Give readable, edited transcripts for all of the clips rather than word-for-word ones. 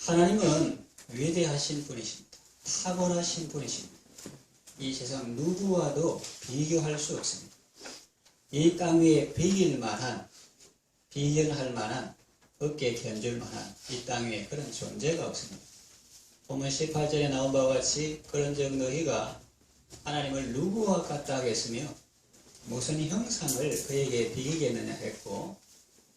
하나님은 위대하신 분이십니다. 탁월하신 분이십니다. 이 세상 누구와도 비교할 수 없습니다. 이 땅 위에 비견할 만한, 어깨에 견줄 만한 이 땅 위에 그런 존재가 없습니다. 본문 18절에 나온 바와 같이 그런즉 너희가 하나님을 누구와 같다 하겠으며 무슨 형상을 그에게 비기겠느냐 했고,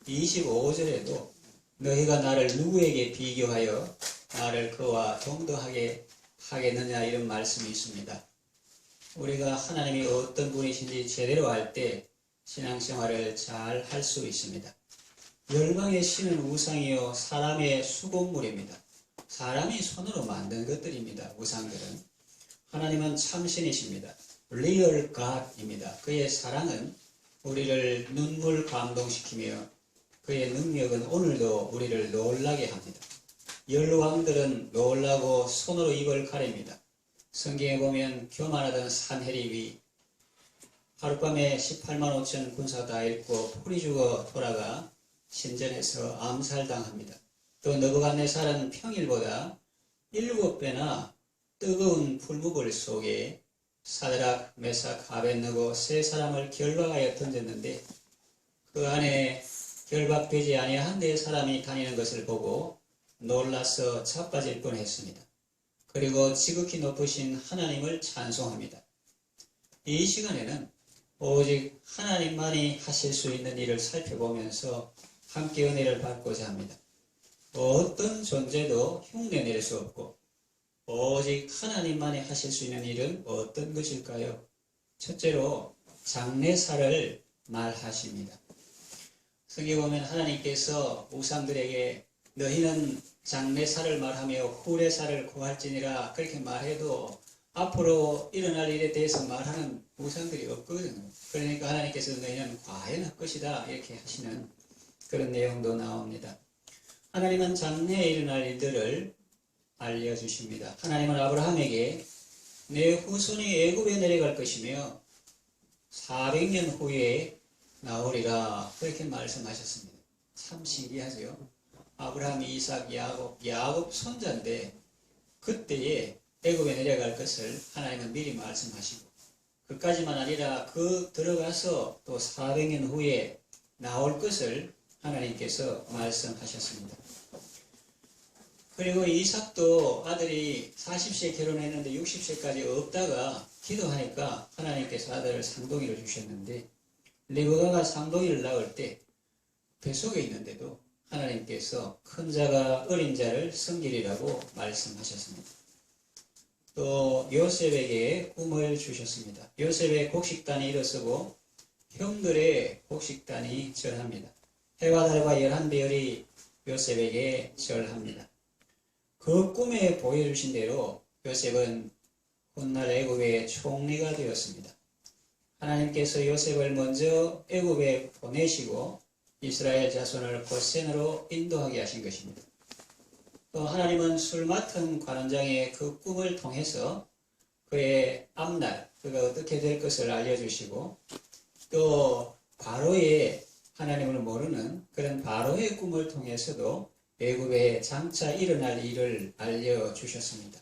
25절에도 너희가 나를 누구에게 비교하여 나를 그와 동등하게 하겠느냐 이런 말씀이 있습니다. 우리가 하나님이 어떤 분이신지 제대로 알 때 신앙생활을 잘 할 수 있습니다. 열방의 신은 우상이요 사람의 수공물입니다. 사람이 손으로 만든 것들입니다. 우상들은. 하나님은 참신이십니다. 리얼 갓입니다. 그의 사랑은 우리를 눈물 감동시키며 그의 능력은 오늘도 우리를 놀라게 합니다. 열왕들은 놀라고 손으로 입을 가립니다. 성경에 보면 교만하던 산헤립이 하룻밤에 18만 5천 군사 다 잃고 풀이 죽어 돌아가 신전에서 암살당합니다. 또 느부갓네살은 평일보다 7배나 뜨거운 풀무불 속에 사드락, 메삭, 아벳느고 세 사람을 결박하여 던졌는데 그 안에 결박되지 아니한 네 사람이 다니는 것을 보고 놀라서 자빠질 뻔했습니다. 그리고 지극히 높으신 하나님을 찬송합니다. 이 시간에는 오직 하나님만이 하실 수 있는 일을 살펴보면서 함께 은혜를 받고자 합니다. 어떤 존재도 흉내낼 수 없고 오직 하나님만이 하실 수 있는 일은 어떤 것일까요? 첫째로 장래사를 말하십니다. 성경에 보면 하나님께서 우상들에게 너희는 장래사를 말하며 후래사를 구할지니라 그렇게 말해도 앞으로 일어날 일에 대해서 말하는 우상들이 없거든요. 그러니까 하나님께서 너희는 과연할 것이다 이렇게 하시는 그런 내용도 나옵니다. 하나님은 장래에 일어날 일들을 알려주십니다. 하나님은 아브라함에게 내 후손이 애굽에 내려갈 것이며 400년 후에 나오리라 그렇게 말씀하셨습니다. 참 신기하죠. 아브라함, 이삭, 야곱 손자인데 그때에 애굽에 내려갈 것을 하나님은 미리 말씀하시고 그까지만 아니라 그 들어가서 또 400년 후에 나올 것을 하나님께서 말씀하셨습니다. 그리고 이삭도 아들이 40세에 결혼했는데 60세까지 없다가 기도하니까 하나님께서 아들을 쌍둥이를 주셨는데 리브가가 쌍둥이를 낳을 때 뱃속에 있는데도 하나님께서 큰 자가 어린 자를 섬기리라고 말씀하셨습니다. 또 요셉에게 꿈을 주셨습니다. 요셉의 곡식단이 일어서고 형들의 곡식단이 절합니다. 해와 달과 11별이 요셉에게 절합니다. 그 꿈에 보여주신 대로 요셉은 훗날 애굽의 총리가 되었습니다. 하나님께서 요셉을 먼저 애굽에 보내시고 이스라엘 자손을 고센으로 인도하게 하신 것입니다. 또 하나님은 술 맡은 관원장의 그 꿈을 통해서 그의 앞날, 그가 어떻게 될 것을 알려주시고 또 바로의 하나님을 모르는 그런 바로의 꿈을 통해서도 애굽에 장차 일어날 일을 알려주셨습니다.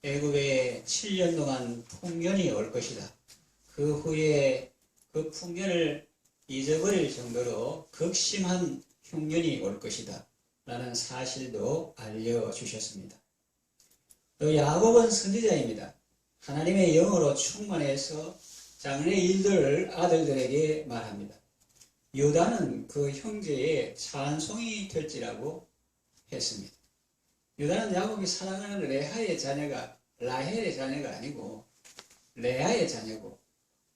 애굽에 7년 동안 풍년이 올 것이다. 그 후에 그 풍년을 잊어버릴 정도로 극심한 흉년이 올 것이다. 라는 사실도 알려주셨습니다. 또 야곱은 선지자입니다. 하나님의 영으로 충만해서 장래 일들을 아들들에게 말합니다. 유다는 그 형제의 찬송이 될지라고 했습니다. 유다는 야곱이 사랑하는 레아의 자녀가 아니고 레아의 자녀고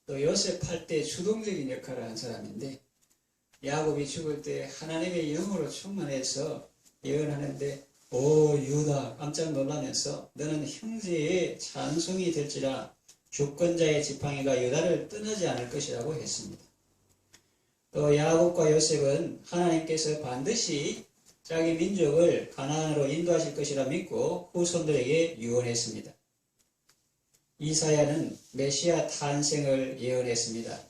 또 요셉 할 때 주동적인 역할을 한 사람인데 야곱이 죽을 때 하나님의 영으로 충만해서 예언하는데 오 유다 깜짝 놀라면서 너는 형제의 찬송이 될지라 주권자의 지팡이가 유다를 떠나지 않을 것이라고 했습니다. 또 야곱과 요셉은 하나님께서 반드시 자기 민족을 가나안으로 인도하실 것이라 믿고 후손들에게 유언했습니다. 이사야는 메시아 탄생을 예언했습니다.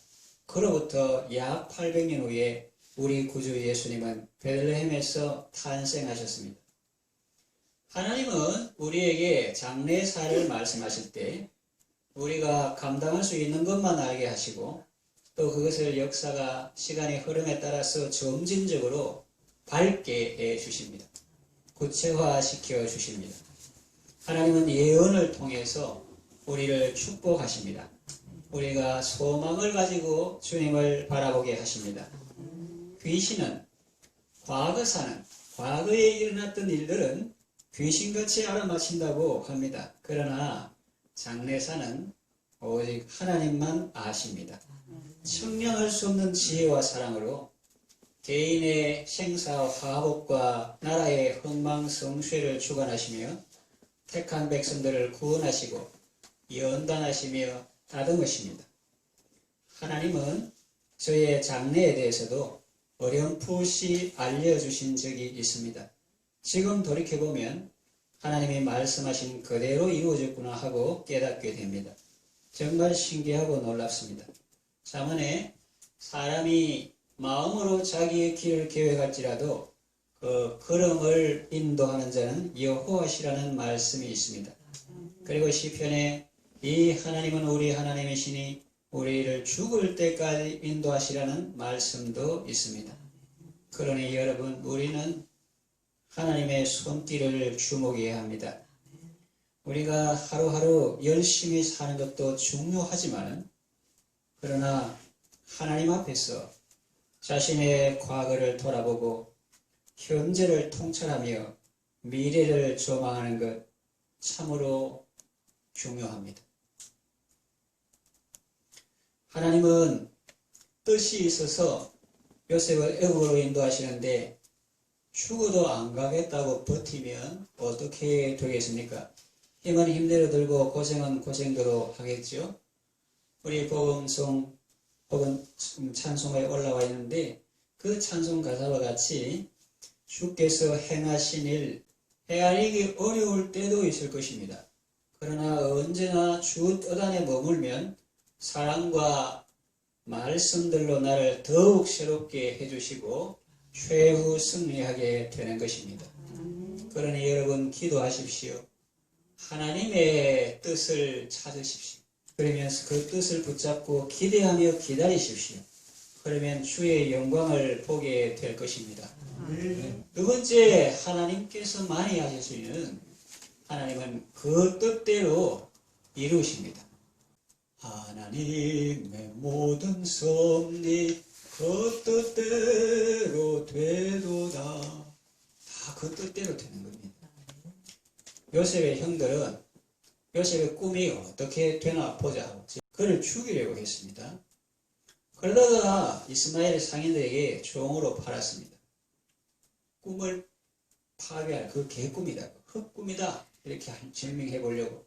그로부터 약 800년 후에 우리 구주 예수님은 베들레헴에서 탄생하셨습니다. 하나님은 우리에게 장래사를 말씀하실 때 우리가 감당할 수 있는 것만 알게 하시고 또 그것을 역사가 시간의 흐름에 따라서 점진적으로 밝게 해 주십니다. 구체화시켜 주십니다. 하나님은 예언을 통해서 우리를 축복하십니다. 우리가 소망을 가지고 주님을 바라보게 하십니다. 귀신은 과거사는 과거에 일어났던 일들은 귀신같이 알아맞힌다고 합니다. 그러나 장래사는 오직 하나님만 아십니다. 측량할 수 없는 지혜와 사랑으로 개인의 생사 화복과 나라의 흥망성쇠를 주관하시며 택한 백성들을 구원하시고 연단하시며 다듬으십니다. 하나님은 저의 장래에 대해서도 어렴풋이 알려주신 적이 있습니다. 지금 돌이켜보면 하나님이 말씀하신 그대로 이루어졌구나 하고 깨닫게 됩니다. 정말 신기하고 놀랍습니다. 잠언에 사람이 마음으로 자기의 길을 계획할지라도 그 걸음을 인도하는 자는 여호와시라는 말씀이 있습니다. 그리고 시편에 이 하나님은 우리 하나님이시니 우리를 죽을 때까지 인도하시라는 말씀도 있습니다. 그러니 여러분, 우리는 하나님의 손길을 주목해야 합니다. 우리가 하루하루 열심히 사는 것도 중요하지만 그러나 하나님 앞에서 자신의 과거를 돌아보고 현재를 통찰하며 미래를 조망하는 것 참으로 중요합니다. 하나님은 뜻이 있어서 요셉을 애국으로 인도하시는데 죽어도 안 가겠다고 버티면 어떻게 되겠습니까? 힘은 힘대로 들고 고생은 고생대로 하겠죠. 우리 복음송 혹은 찬송에 올라와 있는데 그 찬송 가사와 같이 주께서 행하신 일 헤아리기 어려울 때도 있을 것입니다. 그러나 언제나 주 뜻 안에 머물면 사랑과 말씀들로 나를 더욱 새롭게 해주시고 최후 승리하게 되는 것입니다. 그러니 여러분 기도하십시오. 하나님의 뜻을 찾으십시오. 그러면서 그 뜻을 붙잡고 기대하며 기다리십시오. 그러면 주의 영광을 보게 될 것입니다. 두 번째, 하나님께서만이 하실 수 있는 하나님은 그 뜻대로 이루십니다. 하나님의 모든 섭리 그 뜻대로 되도다. 다 그 뜻대로 되는 겁니다. 요셉의 형들은 요셉의 꿈이 어떻게 되나 보자 하고 그를 죽이려고 했습니다. 그러다가 이스마엘 상인들에게 종으로 팔았습니다. 꿈을 파괴할 그 개꿈이다, 헛꿈이다 이렇게 증명해 보려고.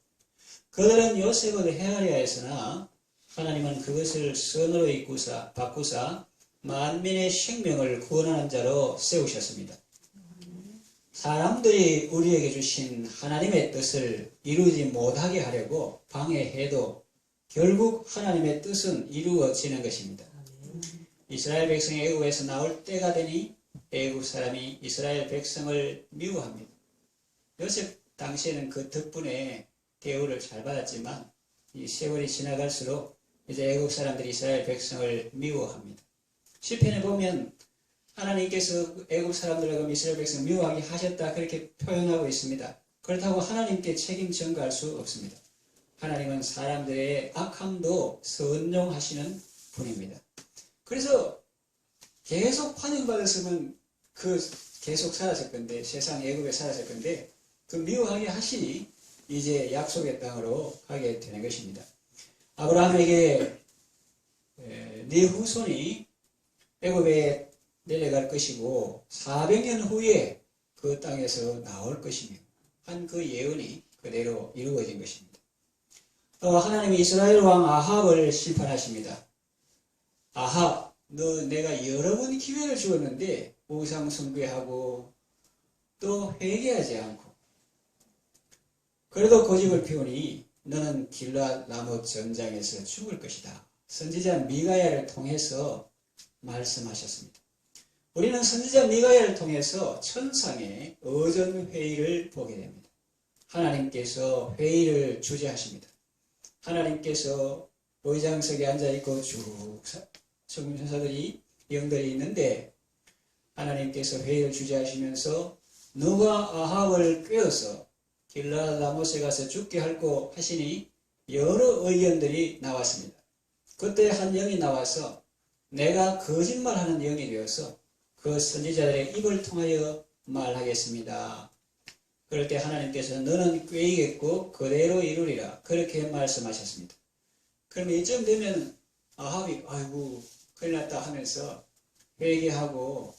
그들은 요셉을 헤아려야 했으나 하나님은 그것을 선으로 바꾸사 만민의 생명을 구원하는 자로 세우셨습니다. 사람들이 우리에게 주신 하나님의 뜻을 이루지 못하게 하려고 방해해도 결국 하나님의 뜻은 이루어지는 것입니다. 이스라엘 백성이 애굽에서 나올 때가 되니 애굽 사람이 이스라엘 백성을 미워합니다. 요셉 당시에는 그 덕분에 대우를 잘 받았지만 이 세월이 지나갈수록 이제 애국 사람들이 이스라엘 백성을 미워합니다. 시편에 보면 하나님께서 애국 사람들하고 이스라엘 백성을 미워하게 하셨다 그렇게 표현하고 있습니다. 그렇다고 하나님께 책임 전가할 수 없습니다. 하나님은 사람들의 악함도 선용하시는 분입니다. 그래서 계속 환영받았으면 계속 살았을 건데, 세상 애국에 살았을 건데 그 미워하게 하시니 이제 약속의 땅으로 가게 되는 것입니다. 아브라함에게 네 후손이 애굽에 내려갈 것이고 400년 후에 그 땅에서 나올 것이며 한 그 예언이 그대로 이루어진 것입니다. 또 하나님이 이스라엘 왕 아합을 심판하십니다. 아합, 너 내가 여러 번 기회를 주었는데 우상 숭배하고 또 회개하지 않고 그래도 고집을 피우니 너는 길앗 나무 전장에서 죽을 것이다. 선지자 미가야를 통해서 말씀하셨습니다. 우리는 선지자 미가야를 통해서 천상의 어전회의를 보게 됩니다. 하나님께서 회의를 주재하십니다. 하나님께서 의장석에 앉아있고 쭉 천사들이 영들이 있는데 하나님께서 회의를 주재하시면서 누가 아합을 꿰어서 길르앗 라못에 가서 죽게 할고 하시니 여러 의견들이 나왔습니다. 그때 한 영이 나와서 내가 거짓말하는 영이 되어서 그 선지자들의 입을 통하여 말하겠습니다. 그럴 때 하나님께서 너는 꿰이겠고 그대로 이루리라 그렇게 말씀하셨습니다. 그럼 이쯤 되면 아합이 아이고 큰일 났다 하면서 회개하고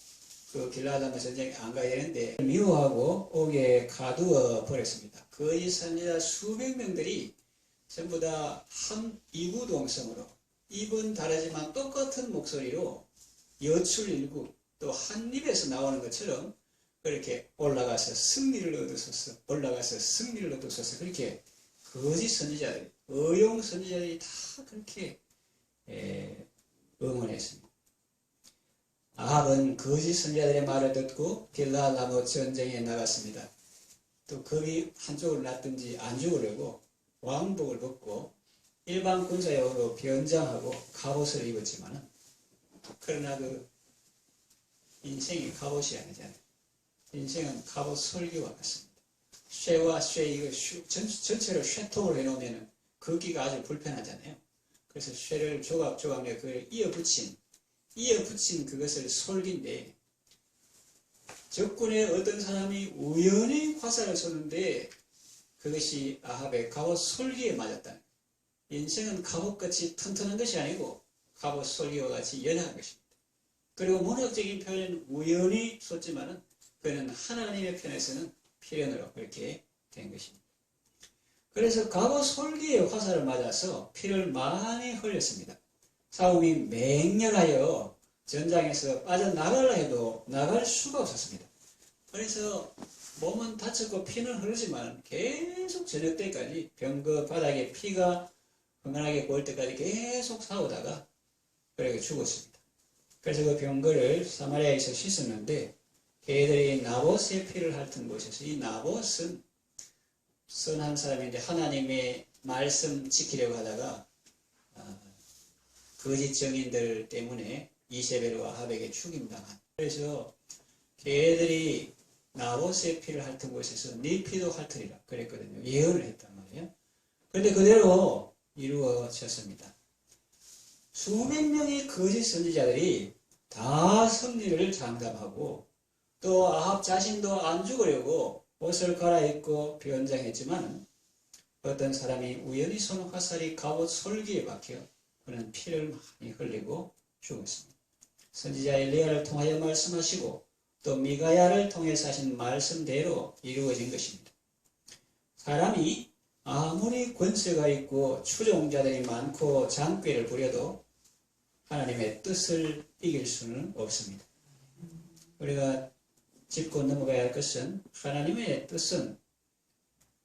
그 길르앗 전쟁에 안 가야 되는데 미워하고 옥에 가두어 버렸습니다. 거짓 선지자 수백 명들이 전부 다 한 이구동성으로 입은 다르지만 똑같은 목소리로 여출일구 또 한 입에서 나오는 것처럼 그렇게 올라가서 승리를 얻으소서 그렇게 거짓 선지자들이 의용 선지자들이 다 그렇게 응원했습니다. 아합은 거짓 선지자들의 말을 듣고 길르앗 라못 전쟁에 나갔습니다. 또 겁이 한쪽으로 났든지 안 죽으려고 왕복을 벗고 일반 군사용으로 변장하고 갑옷을 입었지만은 그러나 그 인생이 갑옷이 아니잖아요. 인생은 갑옷 설교와 같습니다. 쇠와 쇠 이거 전체로 쇠통으로 해놓으면 걷기가 아주 불편하잖아요. 그래서 쇠를 조각조각 내 그걸 이어붙인 그것을 솔기인데 적군의 어떤 사람이 우연히 화살을 쏘는데 그것이 아합의 갑옷 솔기에 맞았다. 인생은 갑옷같이 튼튼한 것이 아니고 갑옷 솔기와 같이 연약한 것입니다. 그리고 문학적인 표현은 우연히 쏘지만은 그는 하나님의 편에서는 필연으로 그렇게 된 것입니다. 그래서 갑옷 솔기에 화살을 맞아서 피를 많이 흘렸습니다. 싸움이 맹렬하여 전장에서 빠져나가려 해도 나갈 수가 없었습니다. 그래서 몸은 다쳤고 피는 흐르지만 계속 저녁 때까지 병거 바닥에 피가 흥건하게 보일 때까지 계속 싸우다가 그렇게 죽었습니다. 그래서 그 병거를 사마리아에서 씻었는데 걔들이 나봇의 피를 핥은 곳에서 이 나봇은 선한 사람인데 하나님의 말씀 지키려고 하다가 거짓 증인들 때문에 이세벨과 아합에게 죽임당한. 그래서 걔들이 나봇의 피를 핥은 곳에서 네 피도 핥으리라 그랬거든요. 예언을 했단 말이에요. 그런데 그대로 이루어졌습니다. 수백 명의 거짓 선지자들이 다 승리를 장담하고 또 아합 자신도 안 죽으려고 옷을 갈아입고 변장했지만 어떤 사람이 우연히 쏘는 화살이 갑옷 솔기에 박혀 그는 피를 많이 흘리고 죽었습니다. 선지자 엘리야를 통하여 말씀하시고 또 미가야를 통해서 하신 말씀대로 이루어진 것입니다. 사람이 아무리 권세가 있고 추종자들이 많고 장꾀를 부려도 하나님의 뜻을 이길 수는 없습니다. 우리가 짚고 넘어가야 할 것은 하나님의 뜻은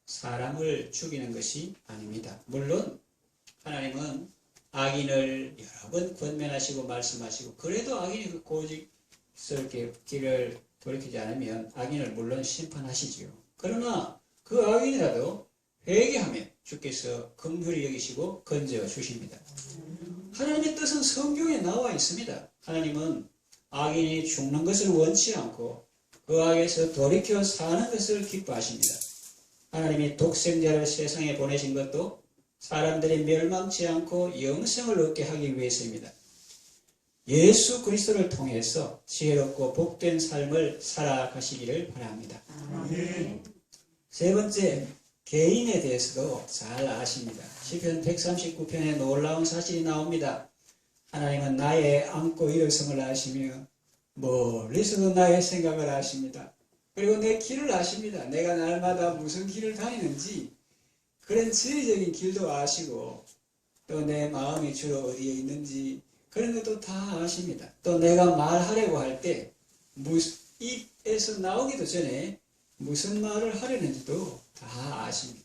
사람을 죽이는 것이 아닙니다. 물론 하나님은 악인을 여러 번 권면하시고 말씀하시고 그래도 악인이 고집스럽게 길을 돌이키지 않으면 악인을 물론 심판하시지요. 그러나 그 악인이라도 회개하면 주께서 긍휼히 여기시고 건져 주십니다. 하나님의 뜻은 성경에 나와 있습니다. 하나님은 악인이 죽는 것을 원치 않고 그 악에서 돌이켜 사는 것을 기뻐하십니다. 하나님이 독생자를 세상에 보내신 것도 사람들이 멸망치 않고 영생을 얻게 하기 위해서입니다. 예수 그리스도를 통해서 지혜롭고 복된 삶을 살아가시기를 바랍니다. 세 번째, 개인에 대해서도 잘 아십니다. 시편 139편에 놀라운 사실이 나옵니다. 하나님은 나의 안고 일어섬을 아시며 멀리서도 나의 생각을 아십니다. 그리고 내 길을 아십니다. 내가 날마다 무슨 길을 다니는지 그런 지리적인 길도 아시고 또 내 마음이 주로 어디에 있는지 그런 것도 다 아십니다. 또 내가 말하려고 할 때 입에서 나오기도 전에 무슨 말을 하려는지도 다 아십니다.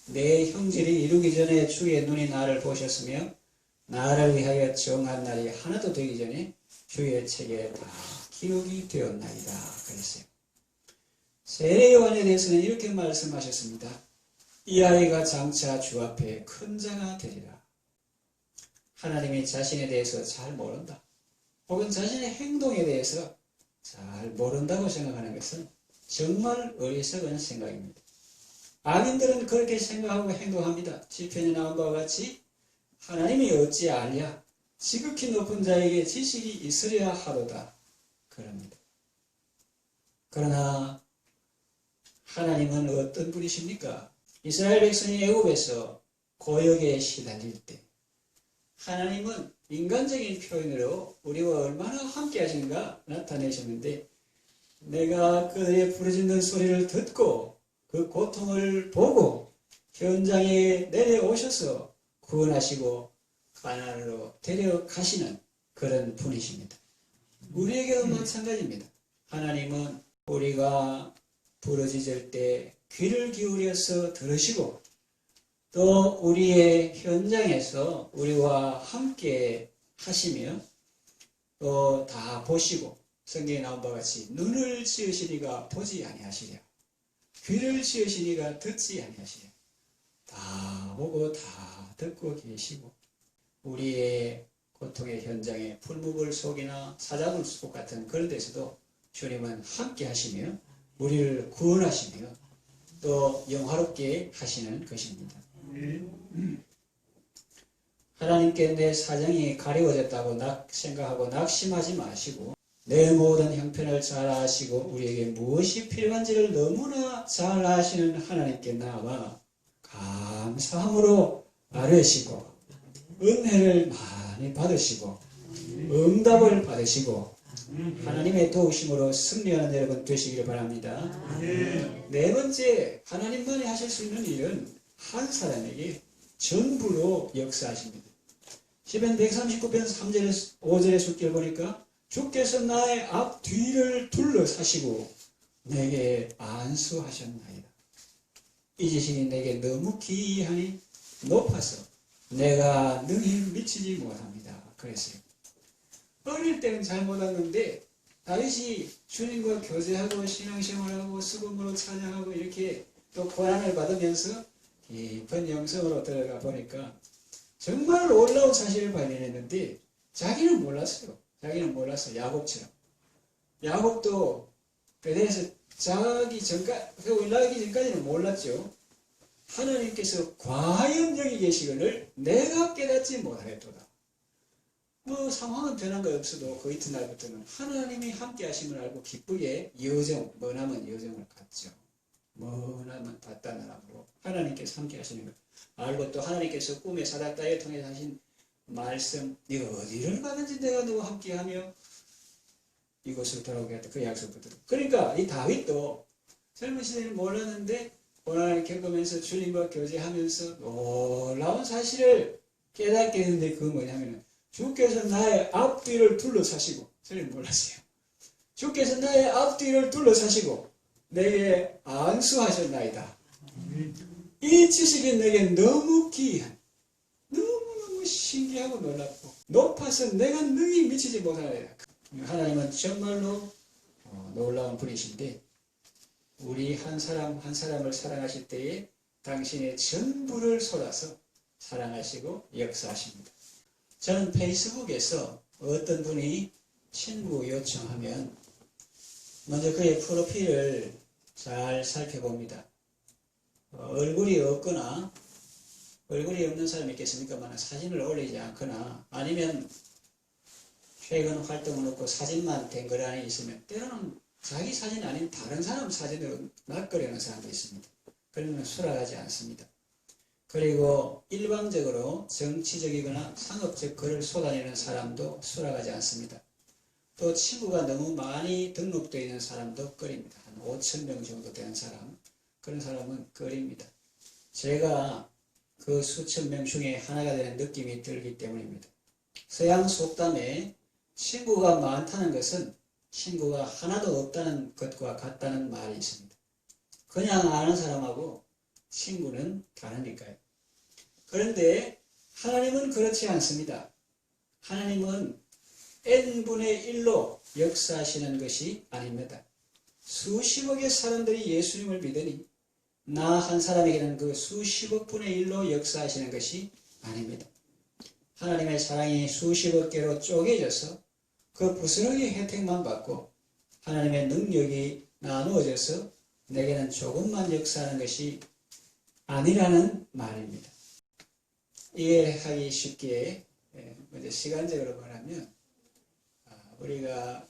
내 형질이 이루기 전에 주의 눈이 나를 보셨으며 나를 위하여 정한 날이 하나도 되기 전에 주의 책에 다 기록이 되었나이다 그랬어요. 세례 요한에 대해서는 이렇게 말씀하셨습니다. 이 아이가 장차 주 앞에 큰 자가 되리라. 하나님이 자신에 대해서 잘 모른다. 혹은 자신의 행동에 대해서 잘 모른다고 생각하는 것은 정말 어리석은 생각입니다. 악인들은 그렇게 생각하고 행동합니다. 시편에 나온 바와 같이 하나님이 어찌 알랴? 지극히 높은 자에게 지식이 있으려야 하도다. 그럽니다. 그러나 하나님은 어떤 분이십니까? 이스라엘 백성이 애굽에서 고역에 시달릴 때 하나님은 인간적인 표현으로 우리와 얼마나 함께 하신가 나타내셨는데 내가 그들의 부르짖는 소리를 듣고 그 고통을 보고 현장에 내려오셔서 구원하시고 가나안으로 데려가시는 그런 분이십니다. 우리에게도 마찬가지입니다. 하나님은 우리가 부르짖을 때 귀를 기울여서 들으시고 또 우리의 현장에서 우리와 함께 하시며 또 다 보시고 성경에 나온 바와 같이 눈을 지으시니가 보지 아니하시랴 귀를 지으시니가 듣지 아니하시랴 다 보고 다 듣고 계시고 우리의 고통의 현장에 풀무불 속이나 사자굴 속 같은 그런 데서도 주님은 함께 하시며 우리를 구원하시며 또 영화롭게 하시는 것입니다. 하나님께 내 사정이 가리워졌다고 생각하고 낙심하지 마시고 내 모든 형편을 잘 아시고 우리에게 무엇이 필요한지를 너무나 잘 아시는 하나님께 나와 감사함으로 아뢰시고 은혜를 많이 받으시고 응답을 받으시고 하나님의 도우심으로 승리하는 여러분 되시기를 바랍니다. 네 번째, 하나님만이 하실 수 있는 일은 한 사람에게 전부로 역사하십니다. 시편 139편 3절에서 5절의 숫길 보니까 주께서 나의 앞 뒤를 둘러사시고 내게 안수하셨나이다. 이 지식이 내게 너무 기이하니 높아서 내가 능히 미치지 못합니다. 그랬어요. 어릴 때는 잘 못했는데 다윗이 주님과 교제하고 신앙생활하고 수금으로 찬양하고 이렇게 또 고난을 받으면서 깊은 영성으로 들어가 보니까 정말 놀라운 사실을 발견했는데 자기는 몰랐어요. 자기는 몰랐어요. 야곱처럼. 야곱도 베델에서 자기 전까지 올라가기 전까지는 몰랐죠. 하나님께서 과연 여기 계시거늘 내가 깨닫지 못하였도다. 뭐 상황은 변한 거 없어도 그 이튿날부터는 하나님이 함께 하심을 알고 기쁘게 머나먼 여정을 갔죠. 머나먼 바다나라로 하나님께서 함께 하시는 걸 알고 또 하나님께서 꿈의 사닥다에 통해 하신 말씀 네가 어디를 가든지 내가 너와 함께하며 이곳으로 돌아오겠다 그 약속부터 그러니까 이 다윗도 젊은 시대는 몰랐는데 고난을 겪으면서 주님과 교제하면서 놀라운 사실을 깨닫게 되는데 그건 뭐냐면은 주께서 나의 앞뒤를 둘러사시고 저는 몰랐어요. 주께서 나의 앞뒤를 둘러사시고 내게 안수하셨나이다. 이 지식이 내게 너무 기이한 너무너무 신기하고 놀랍고 높아서 내가 능히 미치지 못하나이다. 하나님은 정말로 놀라운 분이신데 우리 한 사람 한 사람을 사랑하실 때에 당신의 전부를 쏟아서 사랑하시고 역사하십니다. 저는 페이스북에서 어떤 분이 친구 요청하면 먼저 그의 프로필을 잘 살펴봅니다. 얼굴이 없거나 얼굴이 없는 사람이 있겠습니까? 사진을 올리지 않거나 아니면 최근 활동을 놓고 사진만 된 글 안에 있으면 때로는 자기 사진 아닌 다른 사람 사진으로 낚으려는 사람도 있습니다. 그러면 수락하지 않습니다. 그리고 일방적으로 정치적이거나 상업적 글을 쏟아내는 사람도 수락하지 않습니다. 또 친구가 너무 많이 등록되어 있는 사람도 꺼립니다. 한 5,000명 정도 되는 사람, 그런 사람은 꺼립니다. 제가 그 수천 명 중에 하나가 되는 느낌이 들기 때문입니다. 서양 속담에 친구가 많다는 것은 친구가 하나도 없다는 것과 같다는 말이 있습니다. 그냥 아는 사람하고 친구는 다르니까요. 그런데 하나님은 그렇지 않습니다. 하나님은 n분의 1로 역사하시는 것이 아닙니다. 수십억의 사람들이 예수님을 믿으니 나 한 사람에게는 그 수십억 분의 1로 역사하시는 것이 아닙니다. 하나님의 사랑이 수십억 개로 쪼개져서 그 부스러기 혜택만 받고 하나님의 능력이 나누어져서 내게는 조금만 역사하는 것이 아니라는 말입니다. 이해하기 쉽게 먼저 시간적으로 말하면 우리가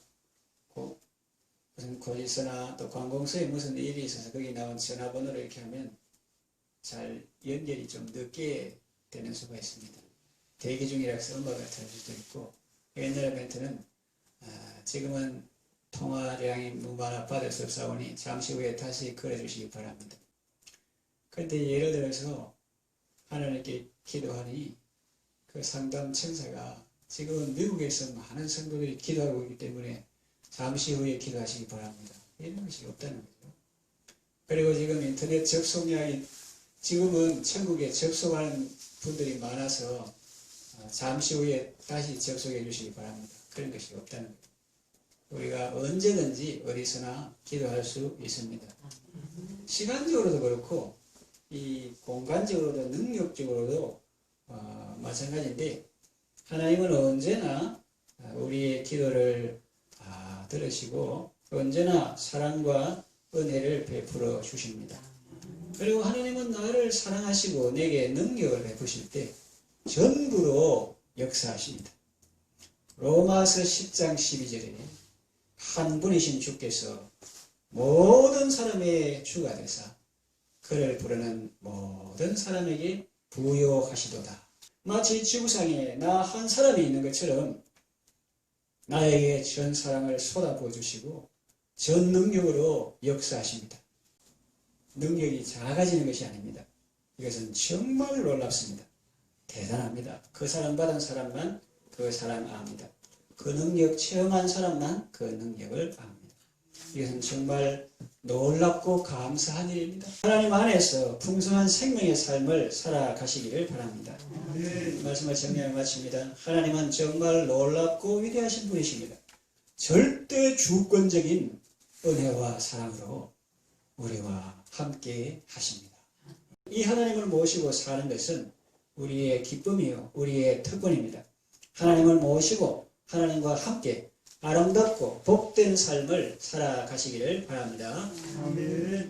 무슨 고지서나 또 관공서에 무슨 일이 있어서 거기 나온 전화번호를 이렇게 하면 잘 연결이 좀 늦게 되는 수가 있습니다. 대기 중이라 해서 음악을 틀 수도 있고, 옛날 멘트는 지금은 통화량이 무마나 받을 수 없사오니 잠시 후에 다시 걸어주시기 바랍니다. 그런데 예를 들어서 하나님께 기도하니 그 상담 천사가 지금은 미국에서 많은 성도들이 기도하고 있기 때문에 잠시 후에 기도하시기 바랍니다. 이런 것이 없다는 거죠. 그리고 지금 인터넷 접속량이 지금은 천국에 접속하는 분들이 많아서 잠시 후에 다시 접속해 주시기 바랍니다. 그런 것이 없다는 거죠. 우리가 언제든지 어디서나 기도할 수 있습니다. 시간적으로도 그렇고 이 공간적으로도 능력적으로도 마찬가지인데 하나님은 언제나 우리의 기도를 들으시고 언제나 사랑과 은혜를 베풀어 주십니다. 그리고 하나님은 나를 사랑하시고 내게 능력을 베푸실 때 전부로 역사하십니다. 로마서 10장 12절에 한 분이신 주께서 모든 사람의 주가 되사 그를 부르는 모든 사람에게 부요하시도다. 마치 지구상에 나 한 사람이 있는 것처럼 나에게 전 사랑을 쏟아부어 주시고 전 능력으로 역사하십니다. 능력이 작아지는 것이 아닙니다. 이것은 정말 놀랍습니다. 대단합니다. 그 사랑받은 사람만 그 사랑 압니다. 그 능력 체험한 사람만 그 능력을 압니다. 이것은 정말 놀랍고 감사한 일입니다. 하나님 안에서 풍성한 생명의 삶을 살아가시기를 바랍니다. 말씀을 정리하며 마칩니다. 하나님은 정말 놀랍고 위대하신 분이십니다. 절대 주권적인 은혜와 사랑으로 우리와 함께 하십니다. 이 하나님을 모시고 사는 것은 우리의 기쁨이요 우리의 특권입니다. 하나님을 모시고 하나님과 함께 아름답고 복된 삶을 살아가시기를 바랍니다. 아멘.